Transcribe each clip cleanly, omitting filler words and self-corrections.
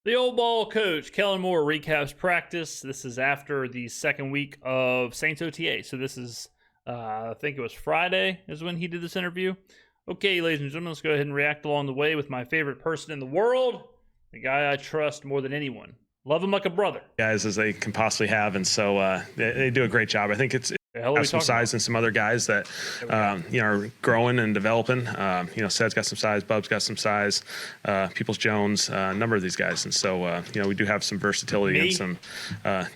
The old ball coach, Kellen Moore, recaps practice. This is after the second week of Saints OTA. So this is, I think it was Friday is when he did this interview. Okay, ladies and gentlemen, let's go ahead and react along the way with my favorite person in the world, the guy I trust more than anyone. Love him like a brother. Guys as they can possibly have, and so they do a great job. I think it's has some size and some other guys that are growing and developing. Sed's got some size, Bub's got some size, Peoples Jones, a number of these guys, and so we do have some versatility and some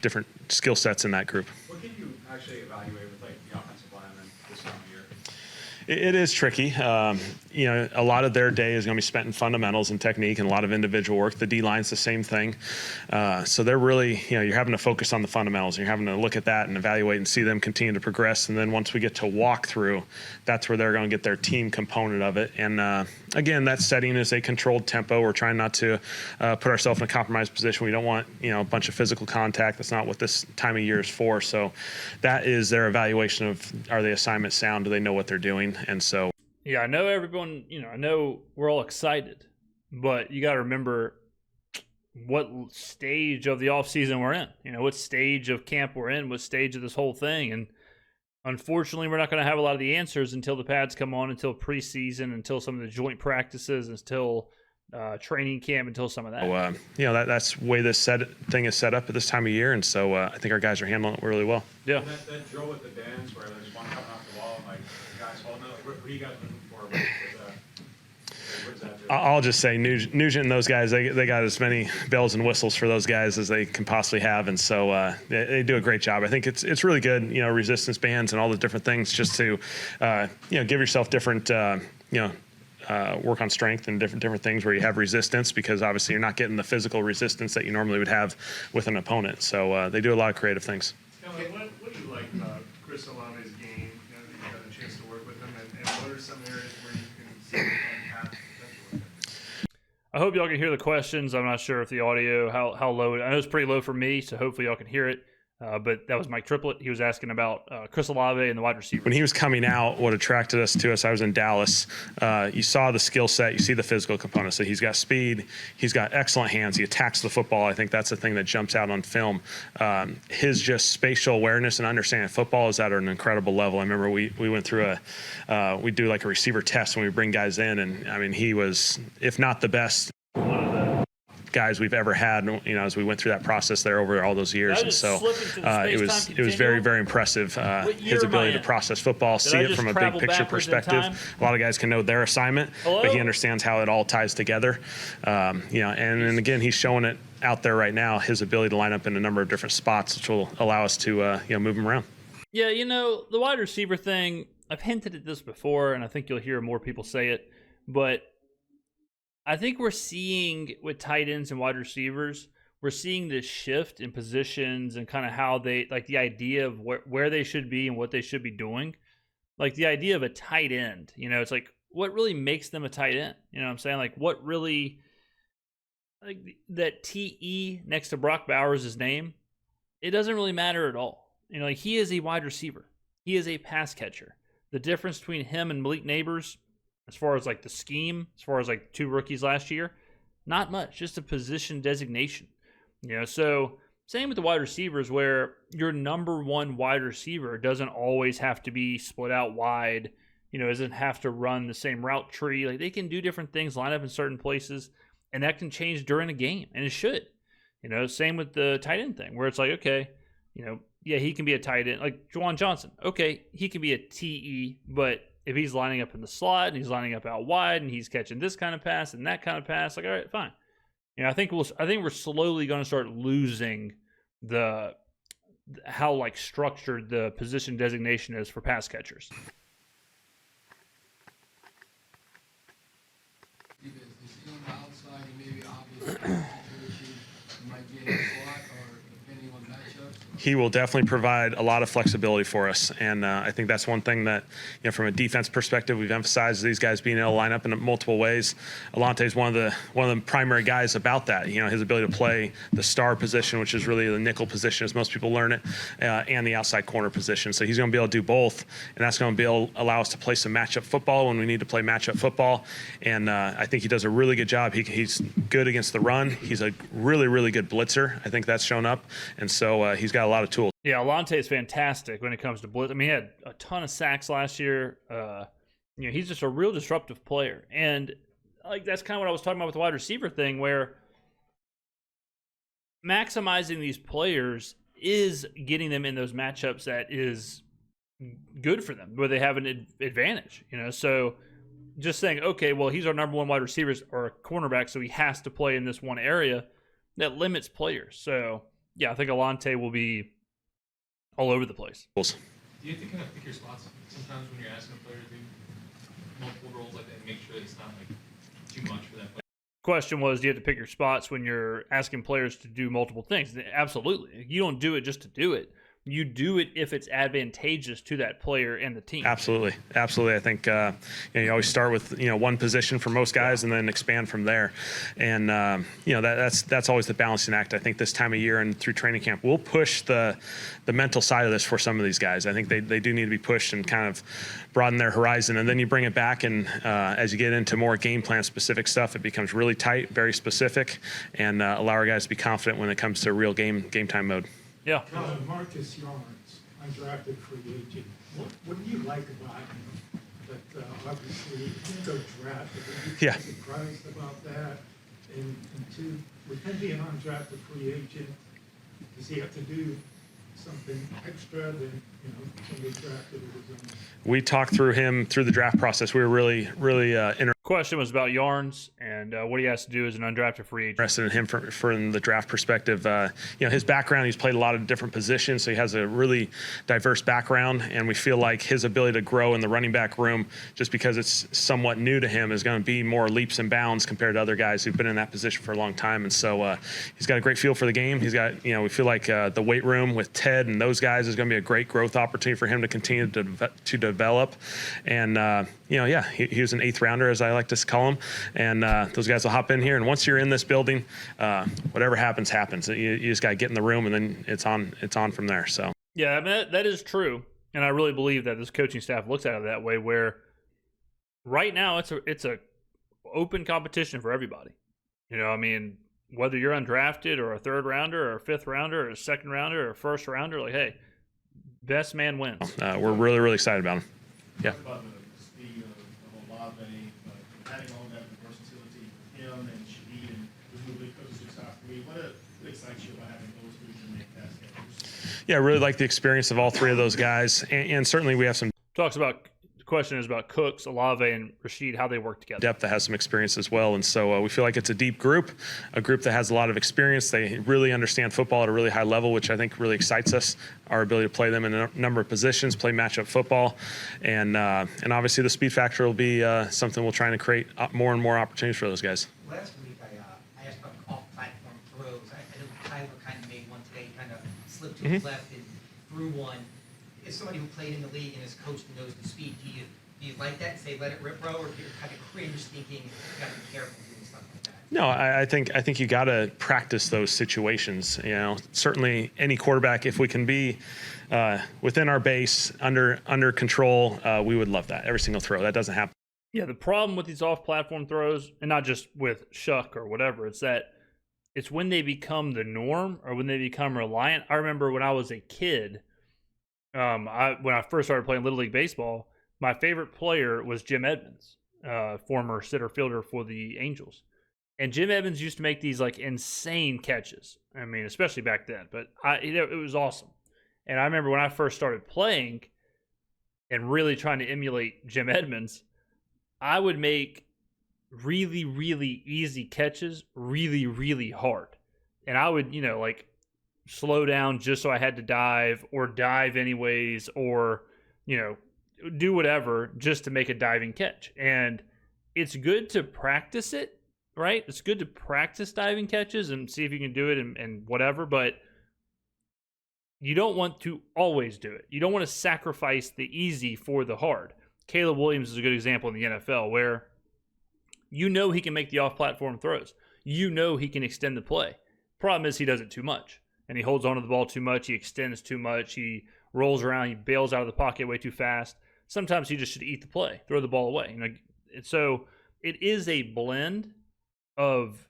different skill sets in that group. What can you actually evaluate with like the offensive linemen this time of year? It is tricky. A lot of their day is going to be spent in fundamentals and technique and a lot of individual work. The D-line's the same thing. So they're really, you're having to focus on the fundamentals. You're having to look at that and evaluate and see them continue to progress. And then once we get to walk through, that's where they're going to get their team component of it. And again, that setting is a controlled tempo. We're trying not to put ourselves in a compromised position. We don't want, a bunch of physical contact. That's not what this time of year is for. So that is their evaluation of, are they assignment sound? Do they know what they're doing? And so, yeah, I know everyone, I know we're all excited, but you got to remember what stage of the offseason we're in, what stage of camp we're in, what stage of this whole thing. And unfortunately, we're not going to have a lot of the answers until the pads come on, until preseason, until some of the joint practices, until training camp, until some of that. That's the way this thing is set up at this time of year. And so I think our guys are handling it really well. Yeah. That drill with the bands where there's one coming off the wall and like the guys holding it, what are you guys looking for? What does that do? I'll just say Nugent and those guys, they got as many bells and whistles for those guys as they can possibly have. And so they do a great job. I think it's really good, resistance bands and all the different things just to, give yourself different, work on strength and different things where you have resistance, because obviously you're not getting the physical resistance that you normally would have with an opponent. So they do a lot of creative things. Kellen, what do you like about Chris Olave's game? Now that you've had a chance to work with him, and what are some areas where you can see him have potential? I hope y'all can hear the questions. I'm not sure if the audio, how low. I know it's pretty low for me, so hopefully y'all can hear it. But that was Mike Triplett. He was asking about Chris Olave and the wide receiver. When he was coming out, what attracted us to us, I was in Dallas. You saw the skill set, you see the physical components. So he's got speed, he's got excellent hands, he attacks the football. I think that's the thing that jumps out on film. His just spatial awareness and understanding of football is at an incredible level. I remember we went through we do like a receiver test when we bring guys in, and I mean, he was, if not the best, one of the guys we've ever had, as we went through that process there over all those years. And so it was very, very impressive, his ability to process football, see it from a big picture perspective. A lot of guys can know their assignment, but he understands how it all ties together. And again, he's showing it out there right now, his ability to line up in a number of different spots, which will allow us to move him around. Yeah, the wide receiver thing, I've hinted at this before, and I think you'll hear more people say it, but I think we're seeing with tight ends and wide receivers, we're seeing this shift in positions and kind of how they, like the idea of where they should be and what they should be doing. Like the idea of a tight end, it's like, what really makes them a tight end? You know what I'm saying? Like what really, like that TE next to Brock Bowers' name, it doesn't really matter at all. Like he is a wide receiver. He is a pass catcher. The difference between him and Malik Neighbors, as far as like the scheme, as far as like two rookies last year, not much, just a position designation. So same with the wide receivers, where your number one wide receiver doesn't always have to be split out wide, doesn't have to run the same route tree. Like they can do different things, line up in certain places, and that can change during a game, and it should. Same with the tight end thing, where it's like, okay, yeah, he can be a tight end, like Juwan Johnson. Okay, he can be a TE, but if he's lining up in the slot and he's lining up out wide and he's catching this kind of pass and that kind of pass, like, all right, fine. I think we're slowly going to start losing how like structured the position designation is for pass catchers. Is he on the outside and maybe obvious situation, you might be in the slot, or depending on matchups? he will definitely provide a lot of flexibility for us. And I think that's one thing that, from a defense perspective, we've emphasized these guys being able to line up in multiple ways. Alante is one of the primary guys about that. His ability to play the star position, which is really the nickel position, as most people learn it, and the outside corner position. So he's going to be able to do both, and that's going to be able to allow us to play some matchup football when we need to play matchup football. And I think he does a really good job. He's good against the run. He's a really, really good blitzer. I think that's shown up. And so he's got a lot of tools. Yeah, Alante is fantastic when it comes to blitz. I mean, he had a ton of sacks last year. He's just a real disruptive player. And that's kind of what I was talking about with the wide receiver thing, where maximizing these players is getting them in those matchups that is good for them, where they have an advantage. So just saying, okay, well, he's our number one wide receiver or a cornerback, so he has to play in this one area, that limits players. So yeah, I think Alante will be all over the place. Do you have to kind of pick your spots sometimes when you're asking a player to do multiple roles like that and make sure it's not like too much for that player? Question was, do you have to pick your spots when you're asking players to do multiple things? Absolutely. You don't do it just to do it. You do it if it's advantageous to that player and the team. Absolutely. I think you always start with one position for most guys and then expand from there. And that's always the balancing act. I think this time of year and through training camp, we'll push the mental side of this for some of these guys. I think they do need to be pushed and kind of broaden their horizon. And then you bring it back, and as you get into more game plan specific stuff, it becomes really tight, very specific, and allow our guys to be confident when it comes to real game time mode. Yeah. Marcus Yarns, undrafted free agent. What do you like about him? That obviously he didn't go drafted. Are you surprised about that? And two, with him being undrafted free agent, does he have to do something extra than somebody drafted or his own? We talked through him through the draft process. We were really interested. Question was about Yarns and what he has to do as an undrafted free agent. Interested in him from the draft perspective. His background, he's played a lot of different positions, so he has a really diverse background, and we feel like his ability to grow in the running back room, just because it's somewhat new to him, is going to be more leaps and bounds compared to other guys who've been in that position for a long time. And so he's got a great feel for the game. He's got, we feel like the weight room with Ted and those guys is going to be a great growth opportunity for him to continue to develop. And he was an 8th rounder, as I like to call him, and those guys will hop in here, and once you're in this building, whatever happens. You just got to get in the room, and then it's on from there. So yeah, I mean, that is true, and I really believe that this coaching staff looks at it that way, where right now it's a open competition for everybody. Whether you're undrafted or a 3rd rounder or a 5th rounder or a 2nd rounder or a 1st rounder, hey, best man wins. We're really, really excited about him. Yeah. About the speed of Olave, adding all that versatility with him and Shaheed, and presumably coaches who top 3. What excites you about having those 3 to make pass catchers? Yeah, I really like the experience of all 3 of those guys, and certainly we have some The question is about Cooks, Olave, and Rashid, how they work together. depth that has some experience as well. And so we feel like it's a deep group, a group that has a lot of experience. They really understand football at a really high level, which I think really excites us, our ability to play them in a number of positions, play matchup football. And obviously the speed factor will be something we'll try to create more and more opportunities for those guys. Last week I asked about off-platform throws. I know Tyler kind of made one today, kind of slipped to his left and threw one. As somebody who played in the league and is coached and knows the speed, do you like that and say let it rip, bro, or do you kind of cringe thinking you got to be careful doing stuff like that? No, I think you got to practice those situations. Certainly any quarterback, if we can be within our base, under control, we would love that every single throw. That doesn't happen. Yeah, the problem with these off-platform throws, and not just with Shuck or whatever, it's when they become the norm or when they become reliant. I remember when I was a kid. When I first started playing Little League Baseball, my favorite player was Jim Edmonds, former center fielder for the Angels. And Jim Edmonds used to make these insane catches. I mean, especially back then, but it was awesome. And I remember when I first started playing and really trying to emulate Jim Edmonds, I would make really, really easy catches really, really hard. And I would, slow down just so I had to dive, or dive anyways, or do whatever just to make a diving catch. And it's good to practice it, right? It's good to practice diving catches and see if you can do it and whatever, but you don't want to always do it. You don't want to sacrifice the easy for the hard. Caleb Williams is a good example in the NFL where you know he can make the off-platform throws. You know he can extend the play. Problem is he does it too much. And he holds onto the ball too much. He extends too much. He rolls around. He bails out of the pocket way too fast. Sometimes he just should eat the play, throw the ball away. So it is a blend of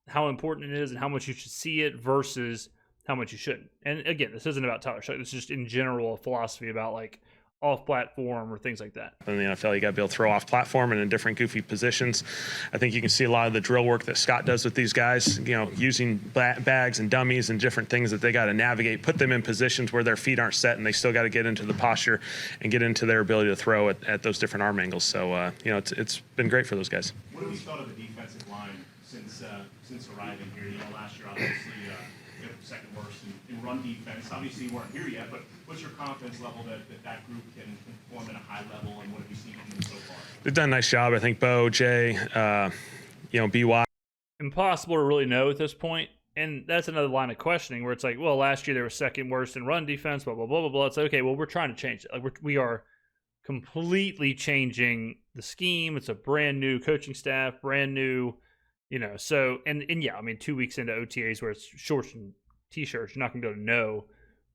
how important it is and how much you should see it versus how much you shouldn't. And again, this isn't about Tyler Shough. This is just in general a philosophy about like off-platform or things like that. In the NFL, you got to be able to throw off-platform and in different goofy positions. I think you can see a lot of the drill work that Scott does with these guys, using bags and dummies and different things that they got to navigate, put them in positions where their feet aren't set and they still got to get into the posture and get into their ability to throw at those different arm angles. So, it's been great for those guys. What have you thought of the defensive line since arriving here? Last year, obviously, second worst in run defense. Obviously, you weren't here yet, but what's your confidence level that group can perform at a high level, and what have you seen from them so far? They've done a nice job. I think Bo, Jay, BY. Impossible to really know at this point. And that's another line of questioning where it's like, well, last year they were second worst in run defense, blah, blah, blah, blah, blah. It's like, okay, well, we're trying to change it. Like we are completely changing the scheme. It's a brand new coaching staff, brand new, so, and yeah, I mean, 2 weeks into OTAs where it's shorts and T-shirts, you're not going to be able to know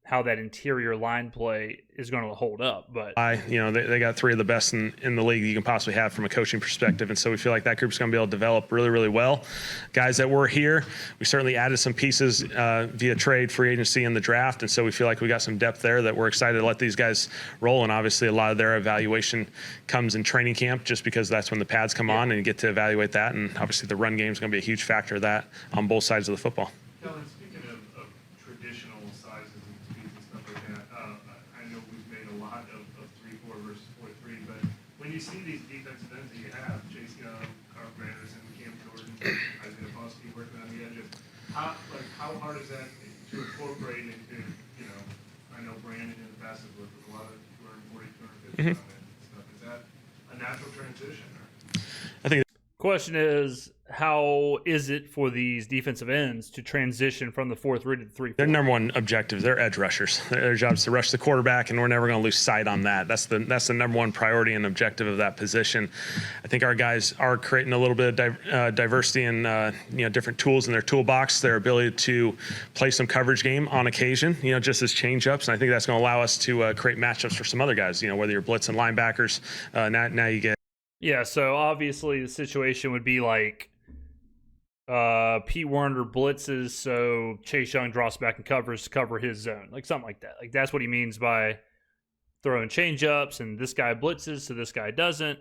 how that interior line play is going to hold up. But they got three of the best in the league you can possibly have from a coaching perspective, and so we feel like that group's going to be able to develop really, really well. Guys that were here, we certainly added some pieces via trade, free agency, and the draft, and so we feel like we got some depth there that we're excited to let these guys roll. And obviously, a lot of their evaluation comes in training camp, just because that's when the pads come on and you get to evaluate that. And obviously, the run game is going to be a huge factor of that on both sides of the football. Kellen, speaking of traditional sizes and speeds and stuff like that, I know we've made a lot of 3-4 versus 4-3, but when you see these defensive ends that you have, Chase Young, Carl Granderson, Cam Jordan, Isaiah Foskey working on the edges, how hard is that to incorporate into, I know Brandon in the past has worked with a lot of 240, 250 on it and stuff. Is that a natural transition? I think. Question is, how is it for these defensive ends to transition from the 4-3 to the 3-4? Their number one objective, they're edge rushers. Their job is to rush the quarterback, and we're never going to lose sight on that. That's the number one priority and objective of that position. I think our guys are creating a little bit of diversity and different tools in their toolbox. Their ability to play some coverage game on occasion, just as change-ups, and I think that's going to allow us to create matchups for some other guys. Whether you're blitzing linebackers, now you get. Yeah, so obviously the situation would be like Pete Werner blitzes, so Chase Young drops back and cover his zone, like something like that. Like that's what he means by throwing change-ups, and this guy blitzes, so this guy doesn't.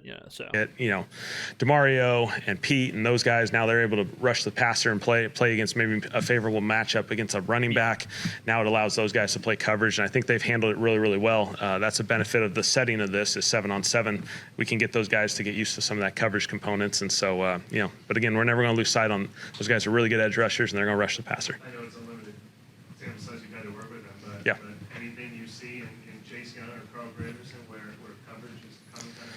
DeMario and Pete and those guys, now they're able to rush the passer and play against maybe a favorable matchup against a running back. Now it allows those guys to play coverage, and I think they've handled it really, really well. That's a benefit of the setting of this is 7-on-7. We can get those guys to get used to some of that coverage components, and so, but again, we're never going to lose sight on those guys are really good edge rushers, and they're going to rush the passer. I know it's a limited sample size you got to work with them, but, yeah. But anything you see in Chase Young or Carl Granderson where coverage is coming kind of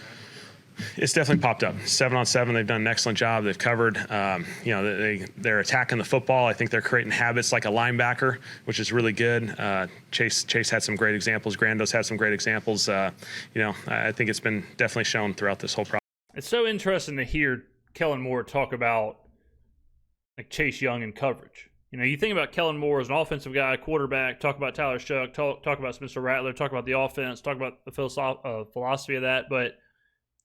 natural? It's definitely popped up. 7-on-7, they've done an excellent job. They've covered. They're attacking the football. I think they're creating habits like a linebacker, which is really good. Chase had some great examples. Grando's had some great examples. I think it's been definitely shown throughout this whole process. It's so interesting to hear Kellen Moore talk about like Chase Young and coverage. You think about Kellen Moore as an offensive guy, quarterback, talk about Tyler Shough, talk about Spencer Rattler, talk about the offense, talk about the philosophy of that. But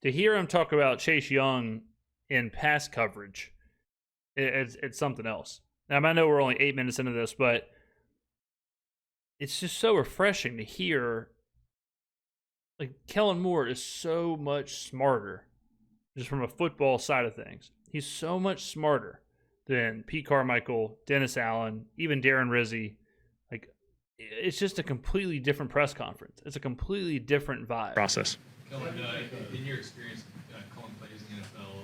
to hear him talk about Chase Young in pass coverage, it's something else. Now, I know we're only 8 minutes into this, but it's just so refreshing to hear. Like, Kellen Moore is so much smarter, just from a football side of things. He's so much smarter than Pete Carmichael, Dennis Allen, even Darren Rizzi. Like, it's just a completely different press conference. It's a completely different vibe. Process. Kellen, in your experience calling plays in the NFL,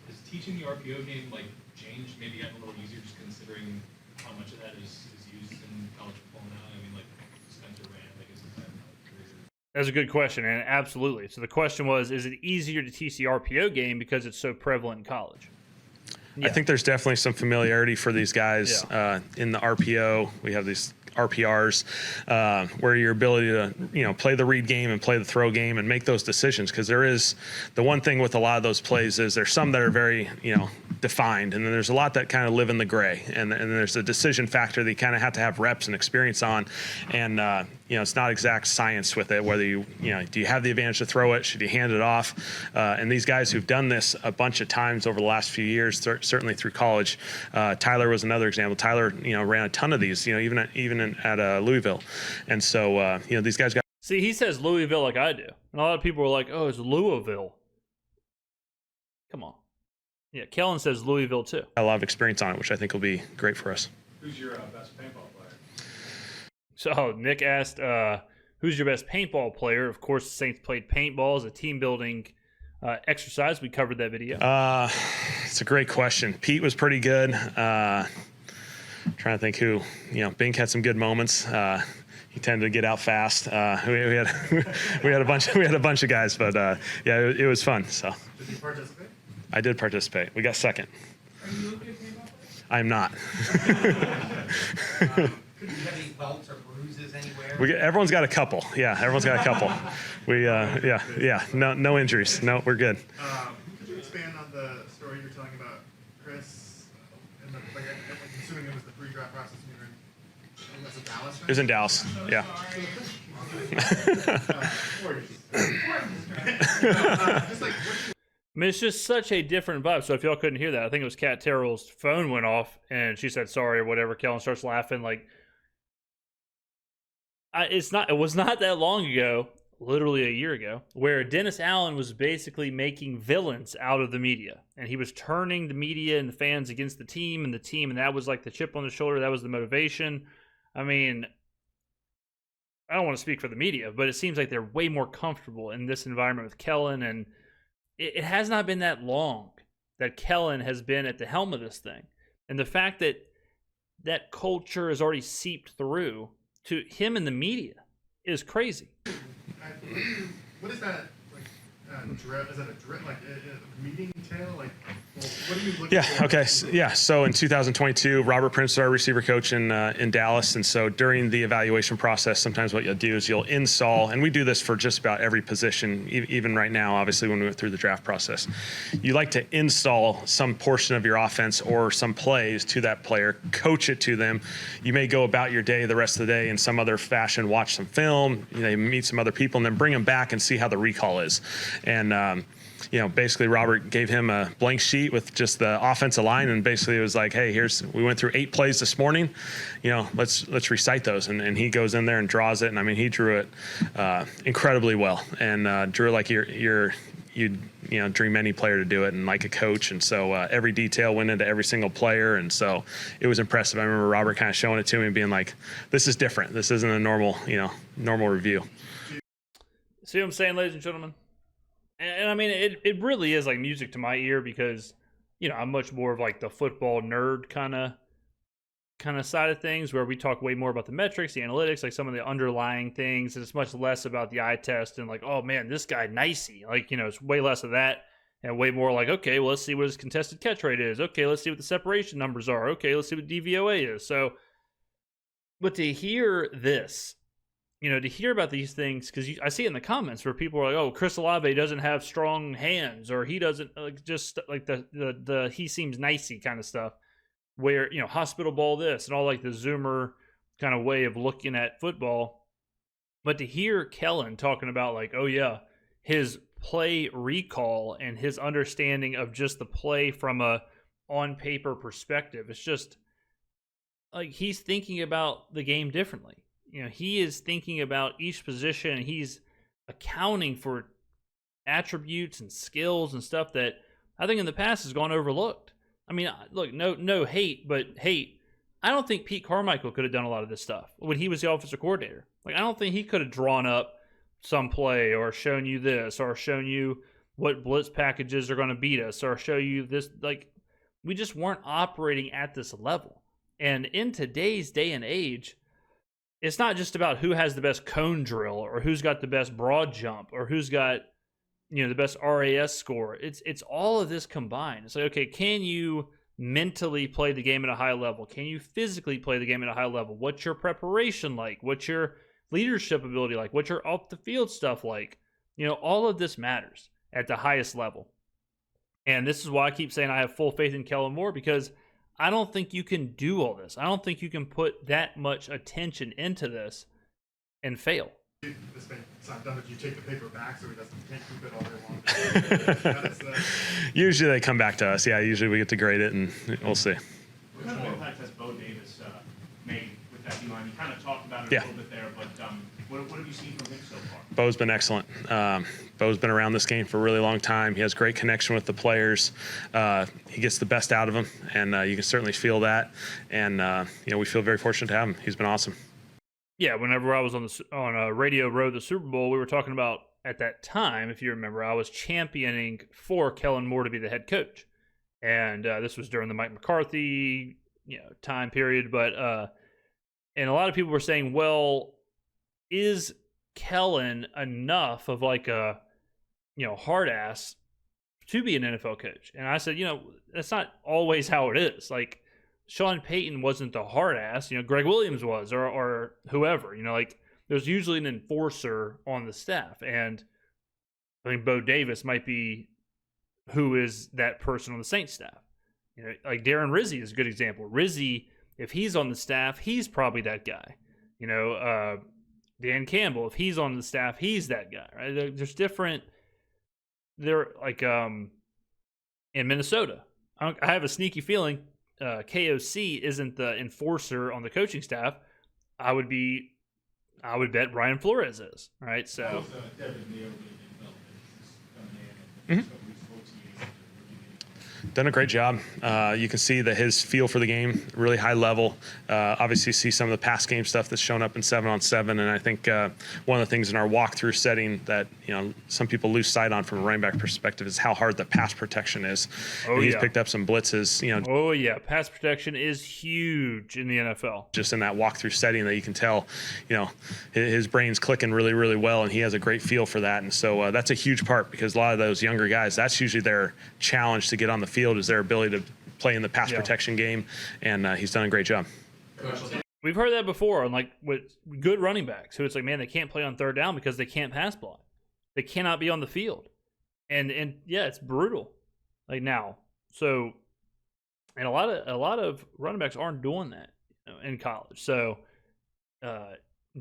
is teaching the RPO game changed, maybe gotten a little easier, just considering how much of that is used in college football now? I mean, Spencer ran, is that crazy? That's a good question, and absolutely. So the question was, is it easier to teach the RPO game because it's so prevalent in college? Yeah. I think there's definitely some familiarity for these guys in the RPO. We have these RPRs, where your ability to, play the read game and play the throw game and make those decisions. Because there is the one thing with a lot of those plays is there's some that are very, defined, and then there's a lot that kind of live in the gray, and there's a decision factor that you kind of have to have reps and experience on, and it's not exact science with it, whether do you have the advantage to throw it, should you hand it off, and these guys who've done this a bunch of times over the last few years, certainly through college. Tyler was another example. Tyler ran a ton of these, even at Louisville, and so these guys got. See, he says Louisville like I do, and a lot of people are like, oh, it's Louisville. Come on. Yeah, Kellen says Louisville too. A lot of experience on it, which I think will be great for us. Who's your best paintball player? So Nick asked, who's your best paintball player? Of course, the Saints played paintball as a team-building exercise. We covered that video. It's a great question. Pete was pretty good. Trying to think who, Bink had some good moments. He tended to get out fast. We had we had a bunch of guys, but it was fun. So. Did you participate? I did participate. We got second. Are you a good paintball player? I'm not. Could you have any welts or bruises anywhere? Everyone's got a couple. Yeah, everyone's got a couple. No injuries. No, we're good. Could you expand on the story you're telling about Chris? And I'm assuming it was the pre-draft process when you were in Dallas. It was in Dallas. Yeah. I mean, it's just such a different vibe. So if y'all couldn't hear that, I think it was Kat Terrell's phone went off and she said sorry or whatever. Kellen starts laughing. Like, it was not that long ago, literally a year ago, where Dennis Allen was basically making villains out of the media. And he was turning the media and the fans against the team, and that was like the chip on the shoulder. That was the motivation. I mean, I don't want to speak for the media, but it seems like they're way more comfortable in this environment with Kellen, and it has not been that long that Kellen has been at the helm of this thing. And the fact that that culture has already seeped through to him in the media is crazy. What is that, drip? Is that a drip, a meeting tail? What are you looking for? Okay. So in 2022, Robert Prince was our receiver coach in Dallas. And so during the evaluation process, sometimes what you'll do is you'll install, and we do this for just about every position, even right now, obviously, when we went through the draft process. You like to install some portion of your offense or some plays to that player, coach it to them. You may go about your day the rest of the day in some other fashion, watch some film, meet some other people, and then bring them back and see how the recall is. And, basically Robert gave him a blank sheet with just the offensive line, and basically it was like, hey, we went through 8 plays this morning, let's recite those. And he goes in there and draws it. And I mean, he drew it incredibly well, and drew like you'd dream any player to do it, and like a coach. And so every detail went into every single player, and so it was impressive. I remember Robert kind of showing it to me and being like, this is different. This isn't a normal review. See what I'm saying, ladies and gentlemen? And I mean, it really is like music to my ear, because, I'm much more of like the football nerd kind of side of things, where we talk way more about the metrics, the analytics, like some of the underlying things. And it's much less about the eye test and like, oh man, this guy nicey. Like, it's way less of that, and way more like, okay, well, let's see what his contested catch rate is. Okay, let's see what the separation numbers are. Okay, let's see what DVOA is. So, but to hear this, to hear about these things, because I see it in the comments where people are like, oh, Chris Olave doesn't have strong hands, or he doesn't, just like the he seems nicey kind of stuff, where, hospital ball this, and all like the Zoomer kind of way of looking at football. But to hear Kellen talking about like, oh yeah, his play recall and his understanding of just the play from a on paper perspective, it's just like he's thinking about the game differently. He is thinking about each position, and he's accounting for attributes and skills and stuff that I think in the past has gone overlooked. I mean, look, no hate, but I don't think Pete Carmichael could have done a lot of this stuff when he was the offensive coordinator. Like, I don't think he could have drawn up some play or shown you this, or shown you what blitz packages are going to beat us, or show you this. Like, we just weren't operating at this level. And in today's day and age, it's not just about who has the best cone drill, or who's got the best broad jump, or who's got, the best RAS score. It's all of this combined. It's like, okay, can you mentally play the game at a high level? Can you physically play the game at a high level? What's your preparation like? What's your leadership ability like? What's your off the field stuff like? All of this matters at the highest level. And this is why I keep saying I have full faith in Kellen Moore, because I don't think you can do all this. I don't think you can put that much attention into this and fail. This thing, it's not done if you take the paper back so he can't keep it all day long. Usually they come back to us. Yeah, usually we get to grade it, and we'll see. What kind of impact has Bo Davis made with that D-line? You kind of talked about it Yeah. a little bit there, but what have you seen from him so far? Bo's been excellent. Bo's been around this game for a really long time. He has great connection with the players. He gets the best out of them, and you can certainly feel that. And we feel very fortunate to have him. He's been awesome. Yeah, whenever I was on Radio Road the Super Bowl, we were talking about, at that time, if you remember, I was championing for Kellen Moore to be the head coach, and this was during the Mike McCarthy time period. But and a lot of people were saying, well, is Kellen enough of like a hard ass to be an NFL coach? And I said, that's not always how it is. Like, Sean Payton wasn't the hard ass, Greg Williams was, or whoever, like there's usually an enforcer on the staff. And I think Bo Davis might be who is that person on the Saints staff. Like Darren Rizzi is a good example. Rizzi, if he's on the staff, he's probably that guy. Dan Campbell, if he's on the staff, he's that guy, right? There's different, they're like in Minnesota. I have a sneaky feeling KOC isn't the enforcer on the coaching staff. I would bet Brian Flores is, right? So done a great job. You can see that his feel for the game, really high level. Obviously, see some of the past game stuff that's shown up in 7-on-7, and I think one of the things in our walkthrough setting that some people lose sight on from a running back perspective is how hard the pass protection is. And he's picked up some blitzes. Oh yeah, pass protection is huge in the NFL. Just in that walkthrough setting, that you can tell, his brain's clicking really, really well, and he has a great feel for that. And so that's a huge part, because a lot of those younger guys, that's usually their challenge to get on the field, is their ability to play in the pass protection game, and he's done a great job. We've heard that before, and like with good running backs, who it's like, man, they can't play on third down because they can't pass block. They cannot be on the field, and yeah, it's brutal. Like now, so, and a lot of running backs aren't doing that in college. So,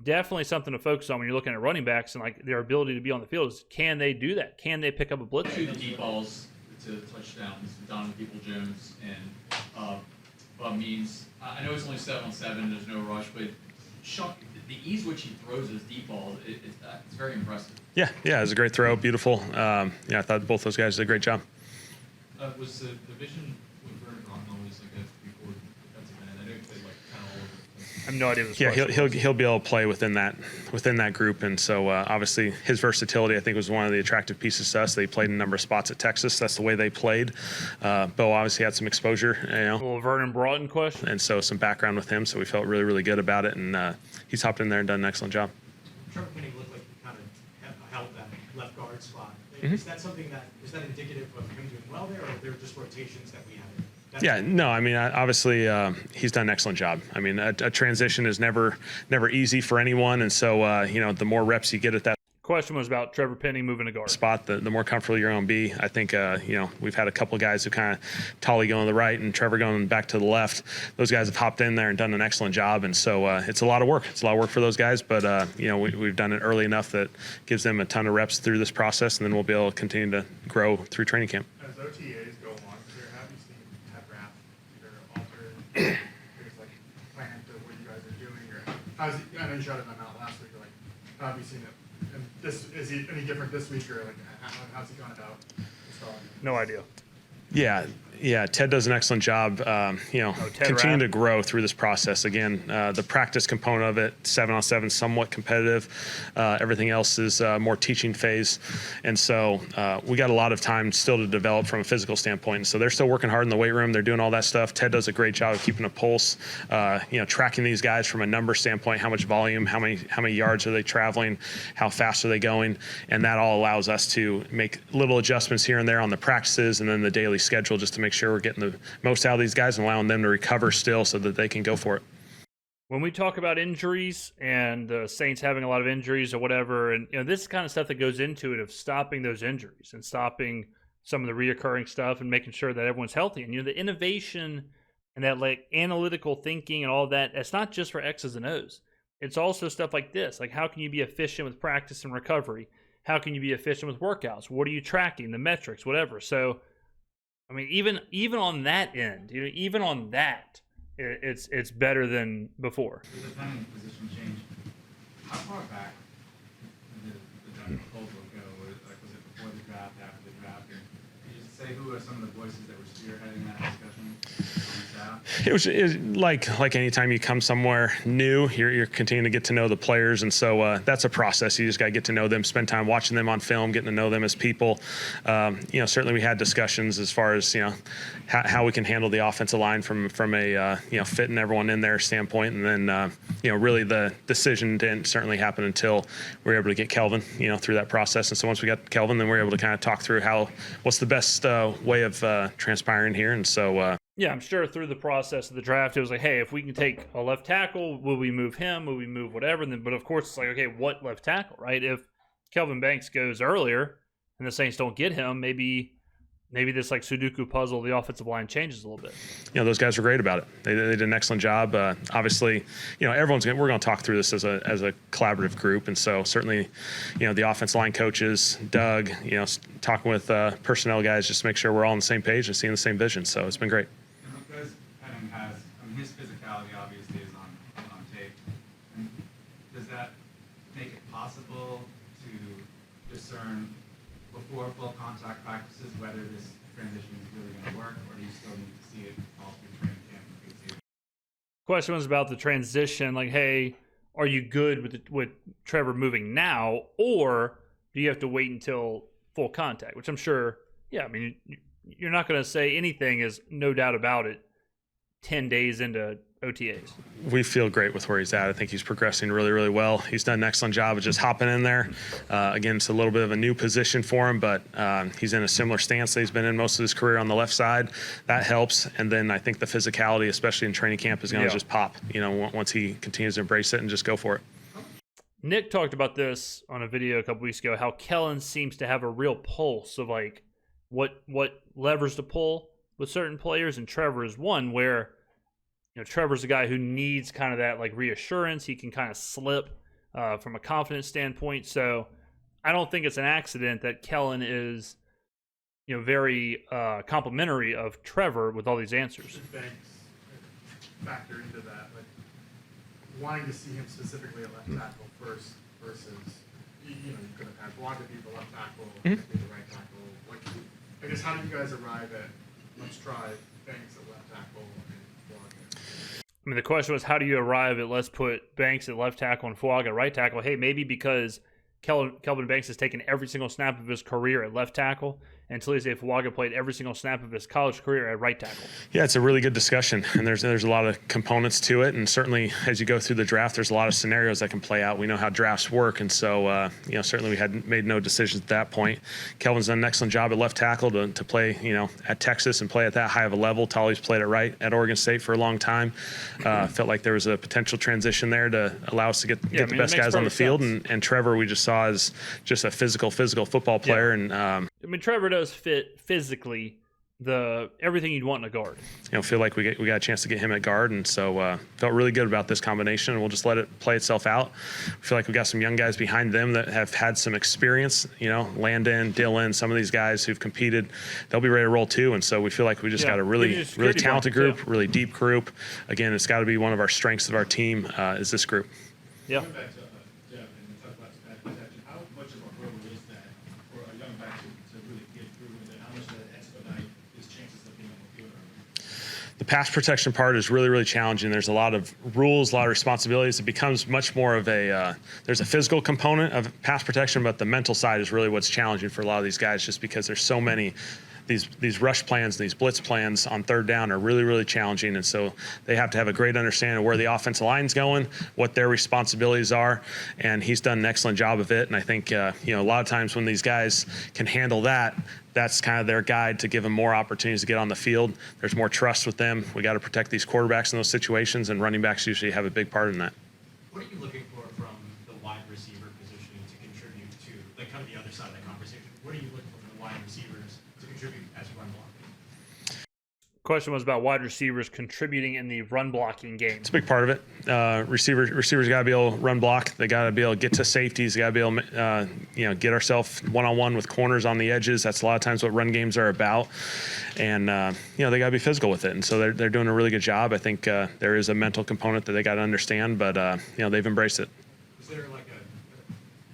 definitely something to focus on when you're looking at running backs and like their ability to be on the field. Is, can they do that? Can they pick up a blitz? Shoot the deep balls to touchdowns, Donovan Peoples-Jones and Means. I know it's only 7-on-7, there's no rush, but Sean, the ease which he throws those deep balls, it's very impressive. Yeah, it was a great throw, beautiful. I thought both those guys did a great job. Was the division with Vernon Rotten always like a 3-4 defensive end? I know he played like kind of all over the place. I have no idea. Yeah, he'll be able to play within that group, and so obviously his versatility, I think, was one of the attractive pieces to us. They played in a number of spots at Texas. That's the way they played. Bo obviously had some exposure, A little Vernon Broughton question, and so some background with him. So we felt really, really good about it, and he's hopped in there and done an excellent job. Trevor Penning looked like he kind of held that left guard spot. Is that something is that indicative of him doing well there, or are there just rotations that we haven't? Yeah, no, I mean, obviously, he's done an excellent job. I mean, a transition is never easy for anyone, and so the more reps you get at that question was about Trevor Penning moving to guard spot, the more comfortable you're going to be. I think we've had a couple of guys who kind of Tolly going to the right and Trevor going back to the left. Those guys have hopped in there and done an excellent job, and so it's a lot of work. It's a lot of work for those guys, but we've done it early enough that gives them a ton of reps through this process, and then we'll be able to continue to grow through training camp. As OTAs go on here, have you seen Ted Rapp either alter things like plan to what you guys are doing, or I know you shouted them out last week, but like how have you seen it? And is he any different this week, or like how's he gone about installing it? No idea. Yeah, Ted does an excellent job, continuing to grow through this process. Again, the practice component of it, 7-on-7, somewhat competitive. Everything else is more teaching phase. And so we got a lot of time still to develop from a physical standpoint. And so they're still working hard in the weight room. They're doing all that stuff. Ted does a great job of keeping a pulse, tracking these guys from a number standpoint, how much volume, how many yards are they traveling, how fast are they going. And that all allows us to make little adjustments here and there on the practices and then the daily schedule just to make make sure we're getting the most out of these guys and allowing them to recover still so that they can go for it. When we talk about injuries and the Saints having a lot of injuries or whatever, and this is kind of stuff that goes into it of stopping those injuries and stopping some of the reoccurring stuff and making sure that everyone's healthy. And the innovation and that like analytical thinking and all that, it's not just for X's and O's. It's also stuff like this. Like, how can you be efficient with practice and recovery? How can you be efficient with workouts? What are you tracking? The metrics, whatever. So, I mean, even on that end, even on that, it's better than before. The defending position change. How far back did the proposal go? Was it before the draft, after the draft? Can you just say who are some of the voices that were spearheading that discussion on the staff? It was like anytime you come somewhere new, you're continuing to get to know the players, and so that's a process. You just got to get to know them, spend time watching them on film, getting to know them as people. Certainly we had discussions as far as how we can handle the offensive line from a fitting everyone in there standpoint, and then really the decision didn't certainly happen until we were able to get Kelvin through that process. And so once we got Kelvin, then we were able to kind of talk through what's the best way of transpiring here, and so. Yeah, I'm sure through the process of the draft, it was like, hey, if we can take a left tackle, will we move him? Will we move whatever? And then, but of course, it's like, okay, what left tackle, right? If Kelvin Banks goes earlier and the Saints don't get him, maybe this like Sudoku puzzle, the offensive line changes a little bit. Those guys were great about it. They did an excellent job. Obviously, we're going to talk through this as a collaborative group, and so certainly, the offensive line coaches, Doug, talking with personnel guys, just to make sure we're all on the same page and seeing the same vision. So it's been great. Because Adam has, his physicality obviously is on tape. And does that make it possible to discern before full contact practices whether this transition is really going to work, or do you still need to see it all through training camp and preseason? Question was about the transition, like, hey, are you good with Trevor moving now, or do you have to wait until full contact? Which I'm sure, yeah, I mean, you're not going to say anything is no doubt about it 10 days into OTAs. We feel great with where he's at. I think he's progressing really, really well. He's done an excellent job of just hopping in there. Again, it's a little bit of a new position for him, but he's in a similar stance that he's been in most of his career on the left side. That helps. And then I think the physicality, especially in training camp, is going to just pop, once he continues to embrace it and just go for it. Nick talked about this on a video a couple weeks ago, how Kellen seems to have a real pulse of like what levers to pull with certain players, and Trevor is one where Trevor's a guy who needs kind of that like reassurance. He can kind of slip from a confidence standpoint. So I don't think it's an accident that Kellen is, very complimentary of Trevor with all these answers. Should Banks factor into that, like wanting to see him specifically at left tackle first versus, you could have had Wanda be the left tackle, be the right tackle. Like, I guess how do you guys arrive at let's try Banks at left tackle and Wanda? I mean, the question was, how do you arrive at let's put Banks at left tackle and Fuaga at right tackle? Hey, maybe because Kelvin Banks has taken every single snap of his career at left tackle, and Talise Fuaga played every single snap of his college career at right tackle. Yeah, it's a really good discussion, and there's a lot of components to it, and certainly as you go through the draft, there's a lot of scenarios that can play out. We know how drafts work, and so certainly we had made no decisions at that point. Kelvin's done an excellent job at left tackle to play at Texas and play at that high of a level. Tali's played at right at Oregon State for a long time. Felt like there was a potential transition there to allow us to get the best guys on the field, and Trevor we just saw as just a physical football player, and I mean, Trevor does fit physically everything you'd want in a guard. Feel like we got a chance to get him at guard, and so felt really good about this combination, and we'll just let it play itself out. We feel like we got some young guys behind them that have had some experience, Landon, Dylan, some of these guys who've competed, they'll be ready to roll too, and so we feel like we just got a really talented group, really deep group. Again, it's got to be one of our strengths of our team is this group. Yeah. The pass protection part is really, really challenging. There's a lot of rules, a lot of responsibilities. It becomes much more of there's a physical component of pass protection, but the mental side is really what's challenging for a lot of these guys just because there's so many these rush plans, these blitz plans on third down are really, really challenging. And so they have to have a great understanding of where the offensive line's going, what their responsibilities are. And he's done an excellent job of it. And I think, a lot of times when these guys can handle that, that's kind of their guide to give them more opportunities to get on the field. There's more trust with them. We got to protect these quarterbacks in those situations, and running backs usually have a big part in that. What are you looking for from the wide receiver position to contribute to, like, kind of the other side of that conversation? What are you looking for from the wide receivers to contribute as run blocking? Question was about wide receivers contributing in the run blocking game. It's a big part of it. Receivers got to be able to run block. They got to be able to get to safeties. They got to be able to, get ourselves one-on-one with corners on the edges. That's a lot of times what run games are about. And, they got to be physical with it. And so they're doing a really good job. I think there is a mental component that they got to understand, but, they've embraced it. Is there like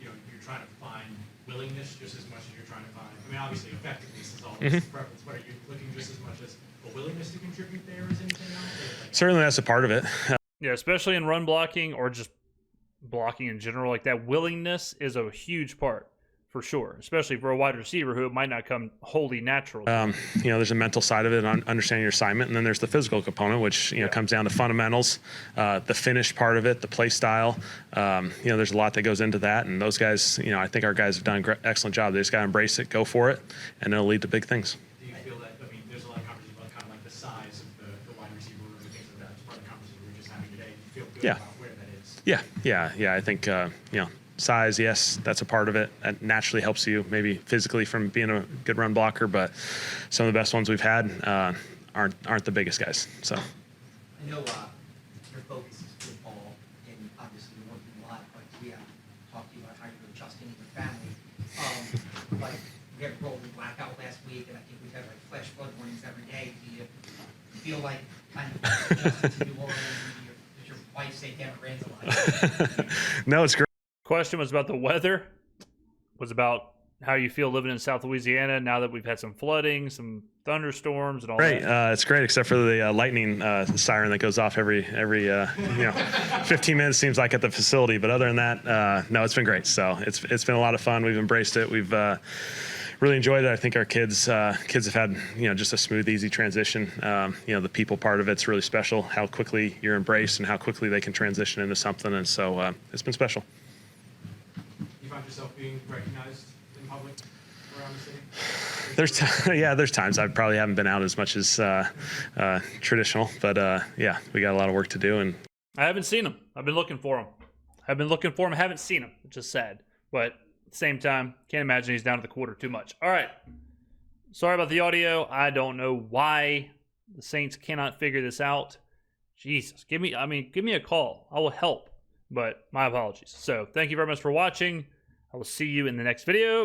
you're trying to find willingness just as much as you're trying to find, I mean, obviously effectiveness is always the preference, but are you looking just as much as a willingness to contribute there as anything else? Certainly that's a part of it. Yeah, especially in run blocking or just blocking in general, like that willingness is a huge part for sure, especially for a wide receiver who it might not come wholly natural. There's a mental side of it, on understanding your assignment, and then there's the physical component, which comes down to fundamentals, the finish part of it, the play style. There's a lot that goes into that, and those guys, I think our guys have done an excellent job. They just got to embrace it, go for it, and it'll lead to big things. Do you feel that, there's a lot of conversations about kind of like the size of the wide receiver room and things like that. It's part of the conversation we were just having today. Do you feel good about where that is? Yeah. I think, size, yes, that's a part of it. That naturally helps you maybe physically from being a good run blocker, but some of the best ones we've had aren't the biggest guys. So I know your focus is football, and obviously you're working a lot, but we have talked to you about how you're adjusting in your family. Like, we had a rolling blackout last week, and I think we've had like flash flood warnings every day. Do you feel like kind of adjusting to New Orleans? Does your wife say, damn it, rains a lot? No, it's great. Question was about the weather, was about how you feel living in South Louisiana now that we've had some flooding, some thunderstorms, and all that. It's great, except for the lightning siren that goes off every 15 minutes seems like at the facility. But other than that, no, it's been great. So it's been a lot of fun. We've embraced it. We've really enjoyed it. I think our kids have had just a smooth, easy transition. The people part of it's really special. How quickly you're embraced and how quickly they can transition into something. And so it's been special. You find yourself being recognized in public around the city? There's times I probably haven't been out as much as traditional, but we got a lot of work to do. And I haven't seen him. I've been looking for him. I haven't seen him, which is sad. But at the same time, can't imagine he's down to the quarter too much. All right. Sorry about the audio. I don't know why the Saints cannot figure this out. Jesus, give me a call. I will help. But my apologies. So thank you very much for watching. I will see you in the next video.